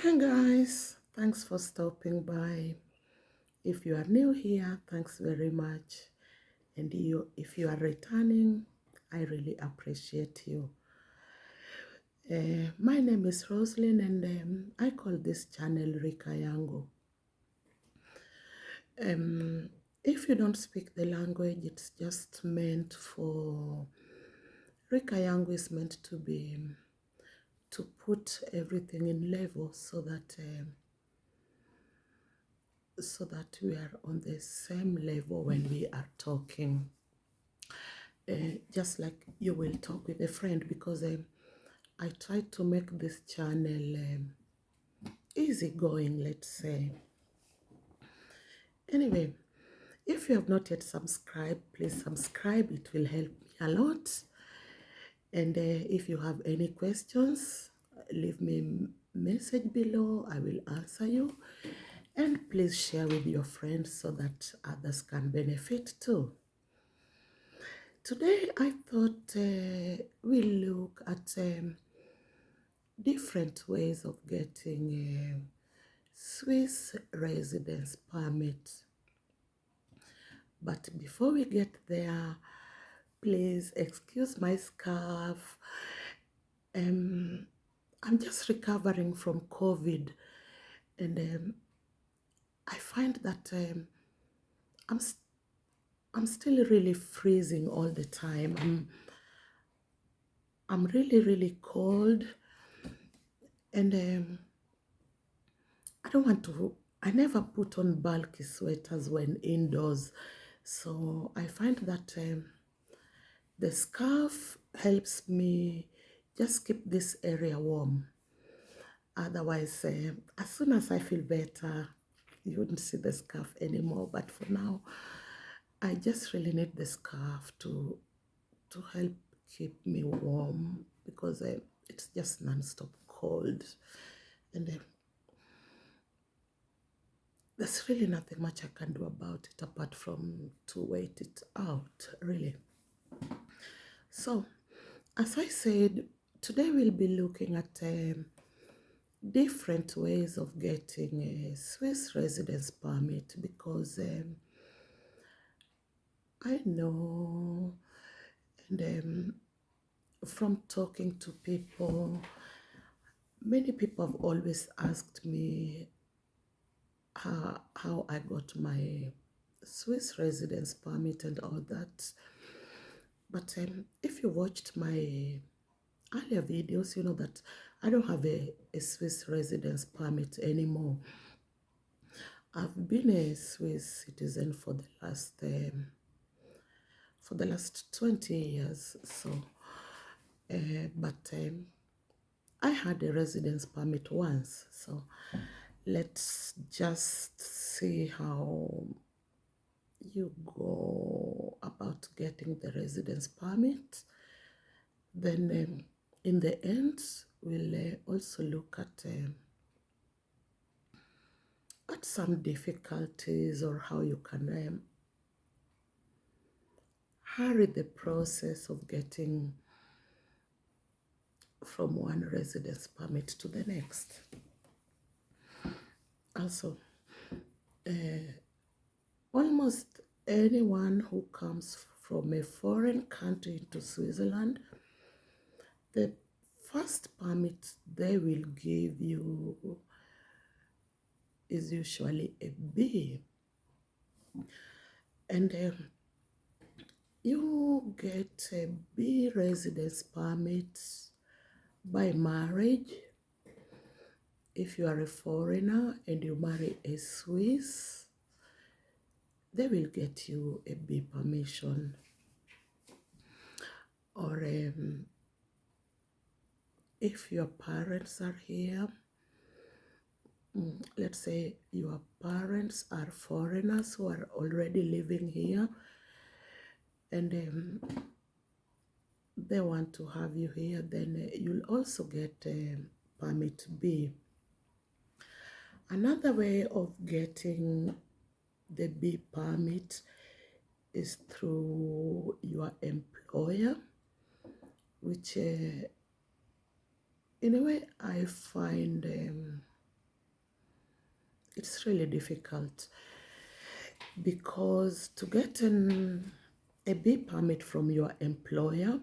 Hey guys, thanks for stopping by. If you are new here, thanks very much. And if you are returning, I really appreciate you. My name is Roslyn, and I call this channel Rika Yangu. Um, if you don't speak the language, it's just meant for Rika Yangu is meant to be to put everything in level so that we are on the same level when we are talking. Just like you will talk with a friend, because I try to make this channel easy going, let's say. Anyway, if you have not yet subscribed, please subscribe. It will help me a lot. And if you have any questions, leave me a message below. I will answer you. And please share with your friends so that others can benefit too. Today I thought we'll look at different ways of getting a Swiss residence permit. But before we get there, please excuse my scarf. I'm just recovering from COVID, and I find that I'm I'm still really freezing all the time. I'm really cold, and I don't want to. I never put on bulky sweaters when indoors, so I find that the scarf helps me just keep this area warm. Otherwise, as soon as I feel better, you wouldn't see the scarf anymore. But for now, I just really need the scarf to help keep me warm, because it's just non-stop cold, and there's really nothing much I can do about it apart from to wait it out, really. So, as I said, today we'll be looking at different ways of getting a Swiss residence permit, because I know, and from talking to people, many people have always asked me how I got my Swiss residence permit and all that. But if you watched my earlier videos, you know that I don't have a Swiss residence permit anymore. I've been a Swiss citizen for the last 20 years. So, but I had a residence permit once. So let's just see how you go about getting the residence permit. Then in the end, we'll also look at some difficulties, or how you can hurry the process of getting from one residence permit to the next. Also, almost anyone who comes from a foreign country into Switzerland, the first permit they will give you is usually a B. And you get a B residence permit by marriage. If you are a foreigner and you marry a Swiss, they will get you a B permission. Or if your parents are here, let's say your parents are foreigners who are already living here, and they want to have you here, then you'll also get permit B. Another way of getting the B permit is through your employer, which in a way I find it's really difficult because to get a B permit from your employer,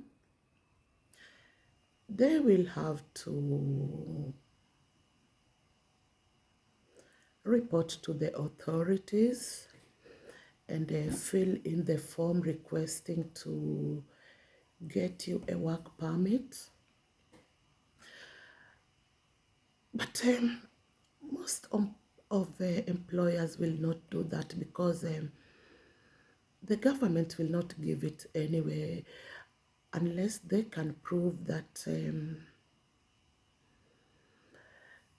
they will have to report to the authorities and fill in the form requesting to get you a work permit. But most of the employers will not do that because the government will not give it anyway unless they can prove that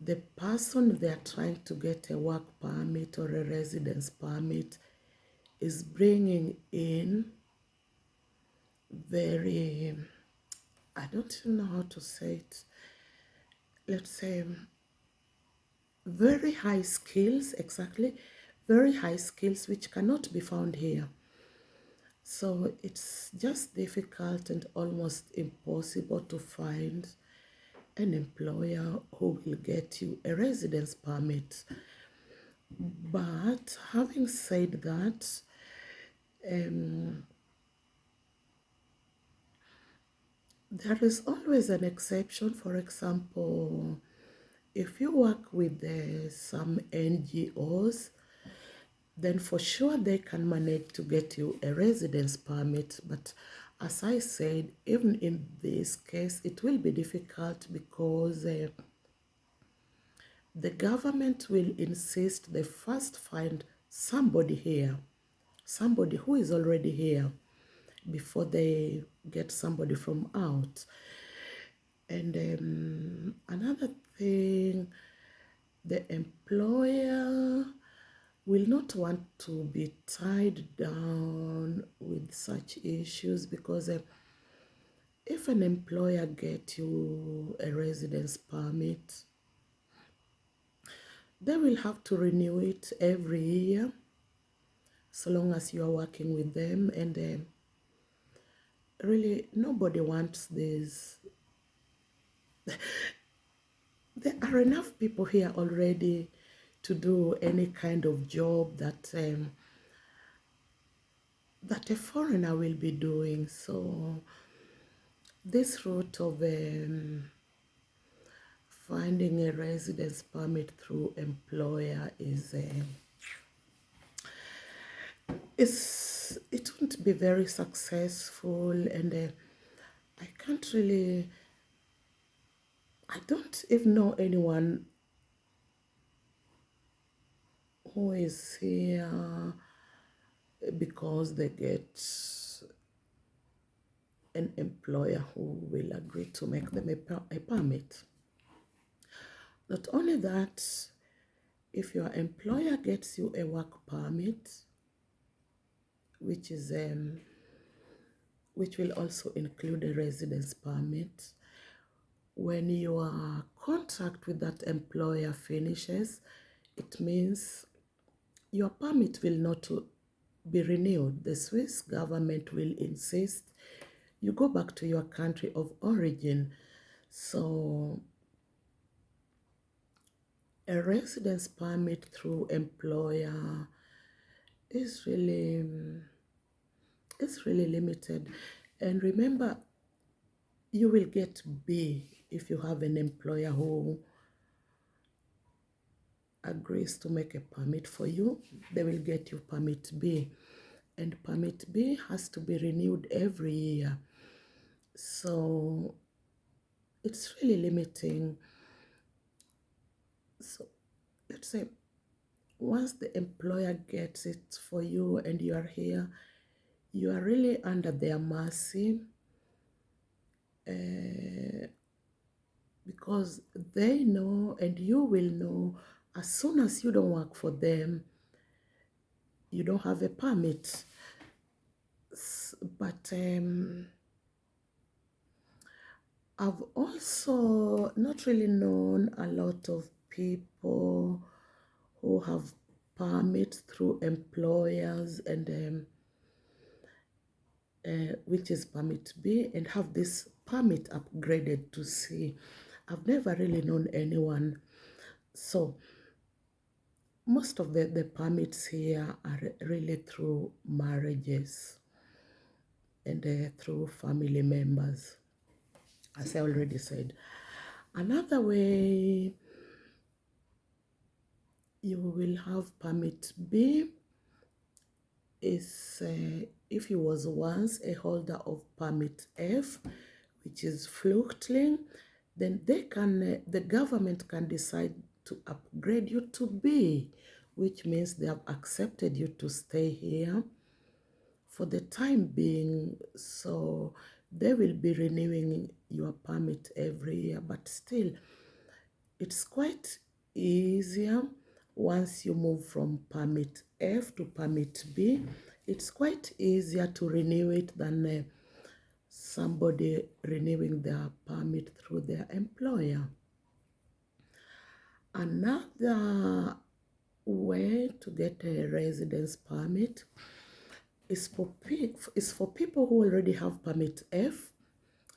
the person they are trying to get a work permit or a residence permit is bringing in very, I don't even know how to say it, let's say very high skills, exactly, very high skills which cannot be found here. So it's just difficult and almost impossible to find an employer who will get you a residence permit. But having said that, there is always an exception. For example, if you work with some NGOs, then for sure they can manage to get you a residence permit. But as I said, even in this case, it will be difficult because the government will insist they first find somebody here, somebody who is already here, before they get somebody from out. And another thing, the employer will not want to be tied down with such issues because if an employer gets you a residence permit, they will have to renew it every year so long as you are working with them. And really, nobody wants this. There are enough people here already to do any kind of job that a foreigner will be doing. So this route of finding a residence permit through employer is it won't be very successful, and I can't really, I don't even know anyone who is here because they get an employer who will agree to make them a permit. Not only that, if your employer gets you a work permit, which is which will also include a residence permit, when your contract with that employer finishes, it means your permit will not be renewed. The Swiss government will insist you go back to your country of origin. So a residence permit through employer is really limited. And remember, you will get B if you have an employer who agrees to make a permit for you. They will get you permit B, and permit B has to be renewed every year. So it's really limiting. So let's say once the employer gets it for you and you are here, you are really under their mercy, because they know and you will know as soon as you don't work for them, you don't have a permit. But I've also not really known a lot of people who have permits through employers and which is permit B, and have this permit upgraded to C. I've never really known anyone. So most of the permits here are really through marriages and through family members, as I already said. Another way you will have permit B is if you was once a holder of permit F, which is Flüchtling, then the government can decide to upgrade you to B, which means they have accepted you to stay here for the time being. So they will be renewing your permit every year, but still it's quite easier once you move from permit F to permit B. It's quite easier to renew it than somebody renewing their permit through their employer. Another way to get a residence permit is for people who already have permit F.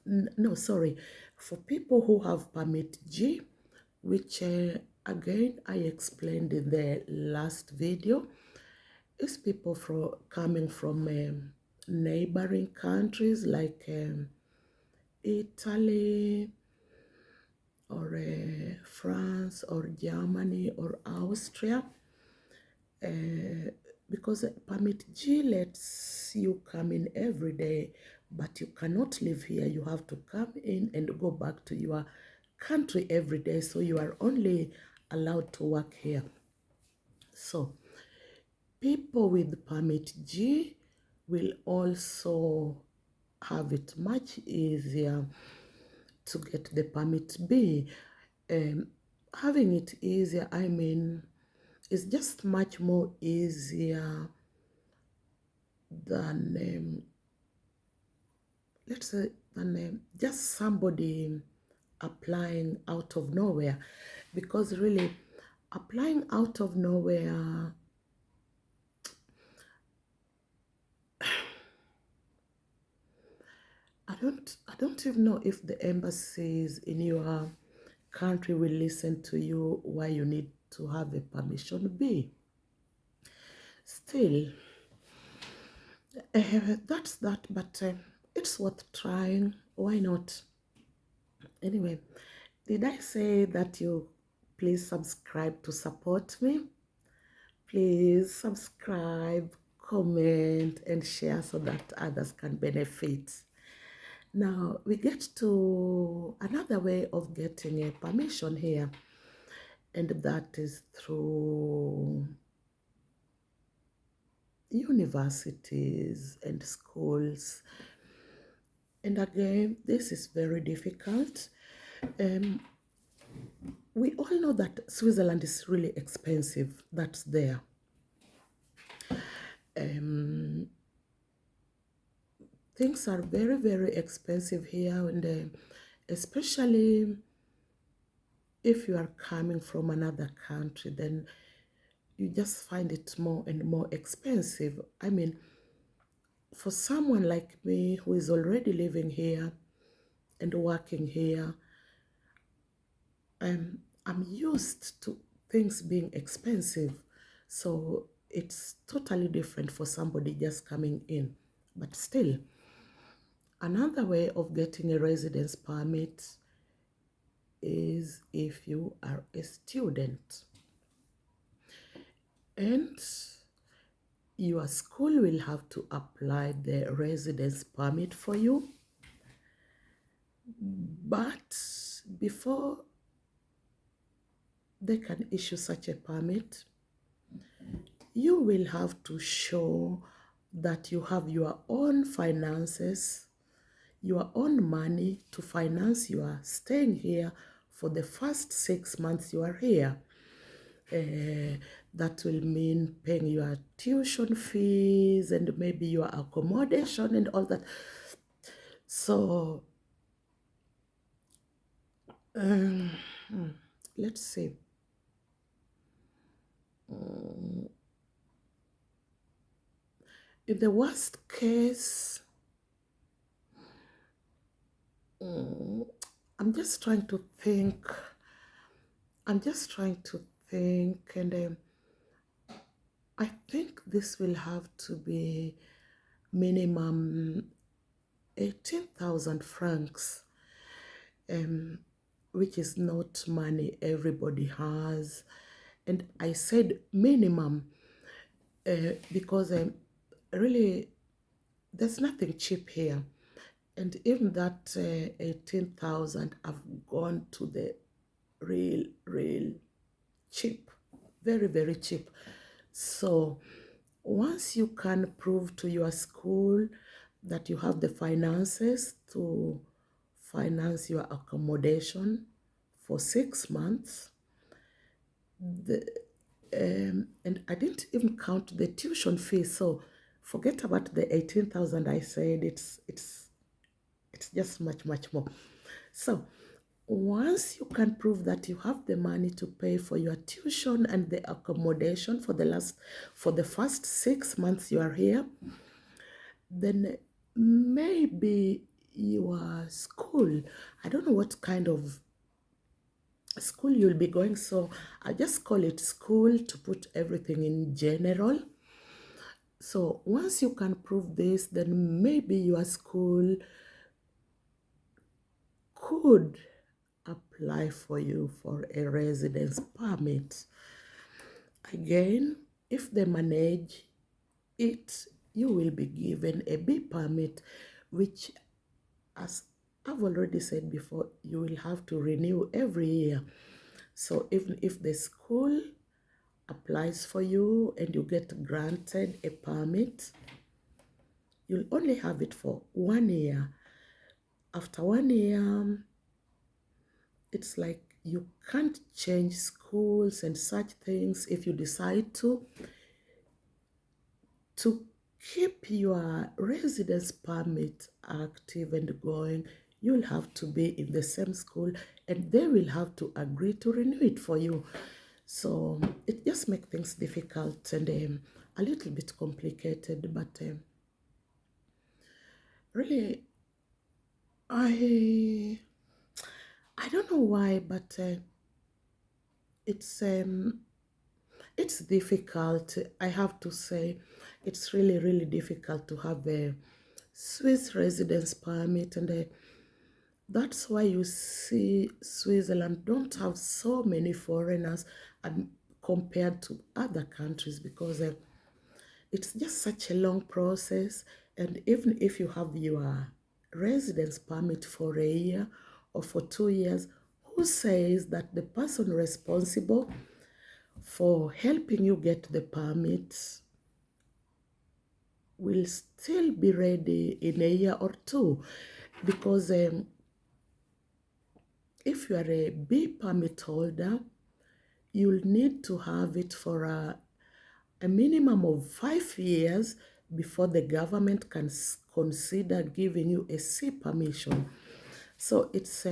No, sorry, for people who have permit G, which again I explained in the last video. Is people coming from neighboring countries like Italy or France or Germany or Austria, because permit G lets you come in every day, but you cannot live here. You have to come in and go back to your country every day, so you are only allowed to work here. So people with permit G will also have it much easier to get the permit B. Having it easier, I mean, it's just much more easier than, let's say, than just somebody applying out of nowhere. Because really, applying out of nowhere, I don't even know if the embassies in your country will listen to you why you need to have a permission B. Still, that's that, but it's worth trying. Why not? Anyway, did I say that you please subscribe to support me? Please subscribe, comment, and share so that others can benefit. Now, we get to another way of getting a permission here, and that is through universities and schools. And again, this is very difficult. We all know that Switzerland is really expensive. That's there. Things are very, very expensive here, and especially if you are coming from another country, then you just find it more and more expensive. I mean, for someone like me who is already living here and working here, I'm used to things being expensive. So it's totally different for somebody just coming in. But still, another way of getting a residence permit is if you are a student. And your school will have to apply the residence permit for you. But before they can issue such a permit, you will have to show that you have your own finances, your own money to finance your staying here for the first 6 months you are here. That will mean paying your tuition fees and maybe your accommodation and all that. So, let's see. In the worst case, I'm just trying to think. And I think this will have to be minimum 18,000 francs, um, which is not money everybody has. And I said minimum because really there's nothing cheap here. And even that 18,000, I've gone to the real cheap, very, very cheap. So once you can prove to your school that you have the finances to finance your accommodation for 6 months, the and I didn't even count the tuition fee. So forget about the 18,000 I said. It's just much more. So once you can prove that you have the money to pay for your tuition and the accommodation for the first 6 months you are here, then maybe your school, I don't know what kind of school you'll be going, so I just call it school to put everything in general. So once you can prove this, then maybe your school could apply for you for a residence permit. Again, if they manage it, you will be given a B permit, which, as I've already said before, you will have to renew every year. So even if the school applies for you and you get granted a permit, you'll only have it for 1 year. After 1 year, it's like you can't change schools and such things. If you decide to keep your residence permit active and going, you'll have to be in the same school and they will have to agree to renew it for you. So it just makes things difficult and a little bit complicated, but really, I I don't know why, but it's um it's difficult. I have to say, it's really difficult to have a Swiss residence permit, and that's why you see Switzerland don't have so many foreigners and compared to other countries because it's just such a long process. And even if you have your residence permit for a year or for 2 years, who says that the person responsible for helping you get the permit will still be ready in a year or two? Because if you are a B permit holder, you'll need to have it for a minimum of 5 years before the government can consider giving you a C permission. So it's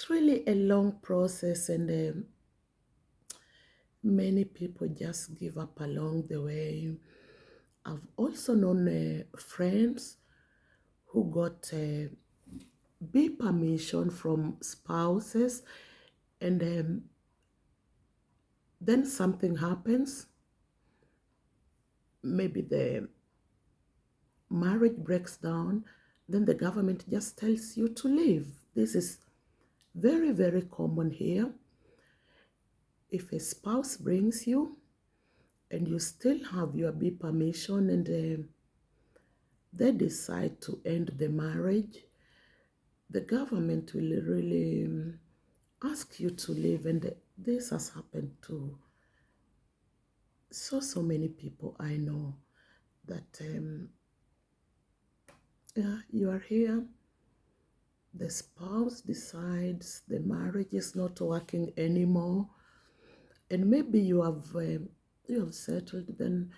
really a long process, and many people just give up along the way. I've also known friends who got B permission from spouses, and then something happens. Maybe the marriage breaks down, then the government just tells you to leave. This is very common here. If a spouse brings you and you still have your B permission and they decide to end the marriage, the government will really ask you to leave. And this has happened to so many people I know, that yeah, you are here, the spouse decides the marriage is not working anymore, and maybe you have settled, then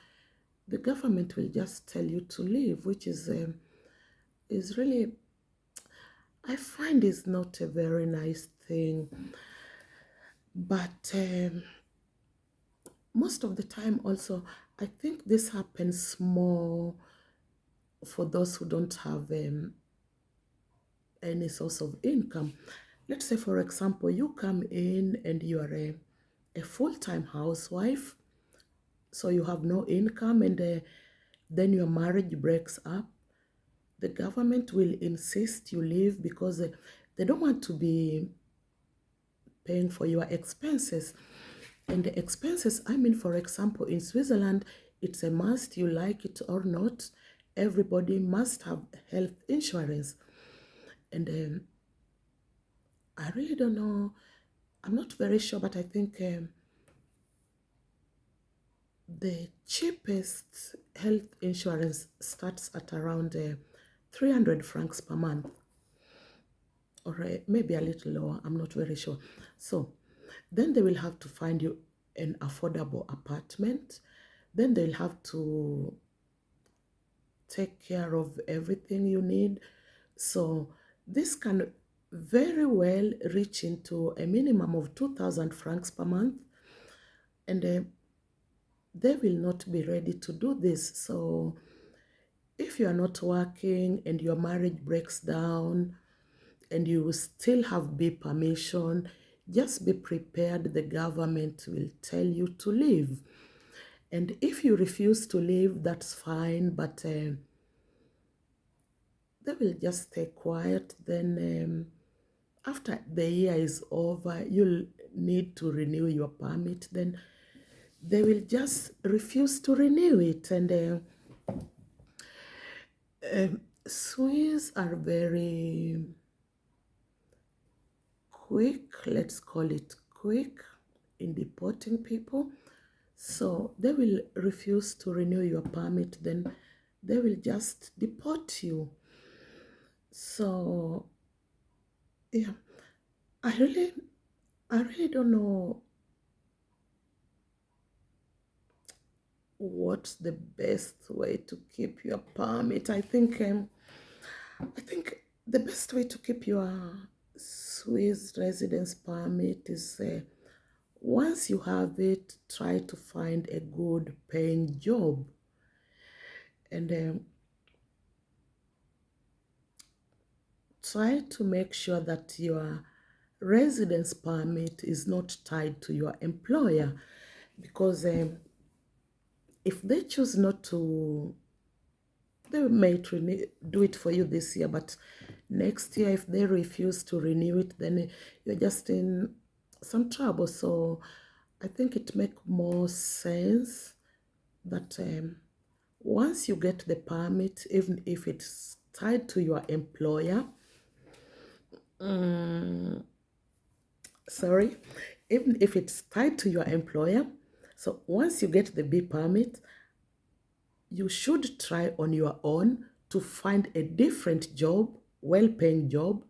the government will just tell you to leave, which is really, I find, is not a very nice thing. But most of the time also, I think this happens more for those who don't have any source of income. Let's say, for example, you come in and you are a full-time housewife, so you have no income, and then your marriage breaks up, the government will insist you leave because they don't want to be paying for your expenses. And the expenses, I mean, for example, in Switzerland, it's a must, you like it or not, everybody must have health insurance. And I really don't know, I'm not very sure, but I think the cheapest health insurance starts at around 300 francs per month, or maybe a little lower, I'm not very sure. So then they will have to find you an affordable apartment. Then they'll have to take care of everything you need. So this can very well reach into a minimum of 2,000 francs per month. And they will not be ready to do this. So if you are not working and your marriage breaks down and you still have B permission, just be prepared. The government will tell you to leave. And if you refuse to leave, that's fine, but they will just stay quiet. Then after the year is over, you'll need to renew your permit. Then they will just refuse to renew it. And Swiss are very quick, let's call it quick, in deporting people. So they will refuse to renew your permit, then they will just deport you. So yeah, I really don't know what's the best way to keep your permit. I think the best way to keep your Swiss residence permit is once you have it, try to find a good paying job, and try to make sure that your residence permit is not tied to your employer, because if they choose not to, they may do it for you this year, but next year if they refuse to renew it, then you're just in some trouble. So I think it makes more sense that once you get the permit, even if it's tied to your employer, sorry, even if it's tied to your employer, so once you get the B permit, you should try on your own to find a different job, well-paying job.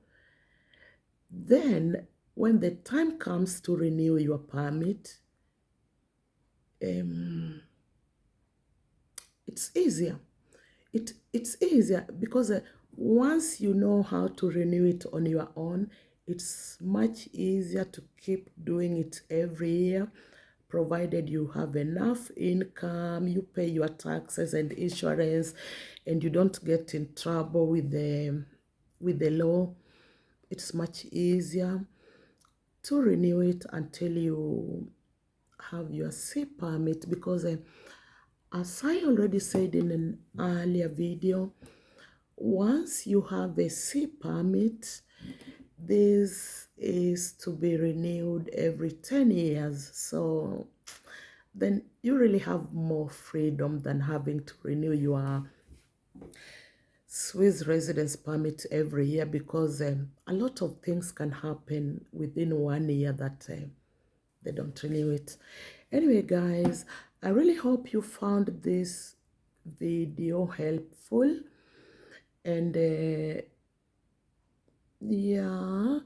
Then when the time comes to renew your permit, it's easier. It's easier because once you know how to renew it on your own, it's much easier to keep doing it every year, provided you have enough income, you pay your taxes and insurance, and you don't get in trouble with the law. It's much easier to renew it until you have your C permit, because as I already said in an earlier video, once you have a C permit, this is to be renewed every 10 years. So then you really have more freedom than having to renew your Swiss residence permit every year, because a lot of things can happen within 1 year that they don't renew it. Anyway, guys, I really hope you found this video helpful, and yeah,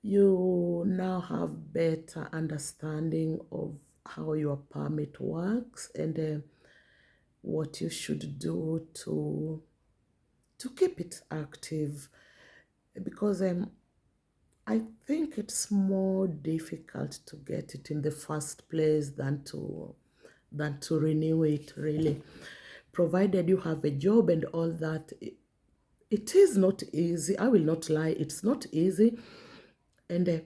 you now have better understanding of how your permit works, and what you should do to keep it active, because I think it's more difficult to get it in the first place than to renew it, really. Provided you have a job and all that, it is not easy. I will not lie, it's not easy. And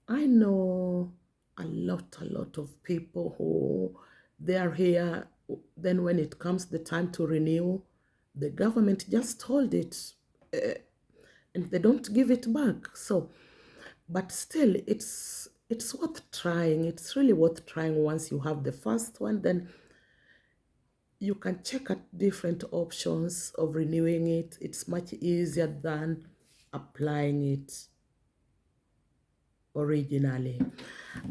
I know a lot of people who they are here. Then when it comes the time to renew, the government just hold it, and they don't give it back. So, but still, it's worth trying. It's really worth trying. Once you have the first one, then you can check at different options of renewing it. It's much easier than applying it originally.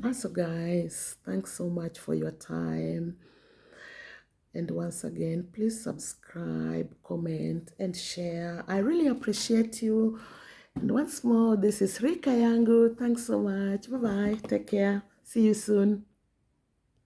Also, guys, thanks so much for your time. And once again, please subscribe, comment, and share. I really appreciate you. And once more, this is Rika Yangu. Thanks so much. Bye bye. Take care. See you soon.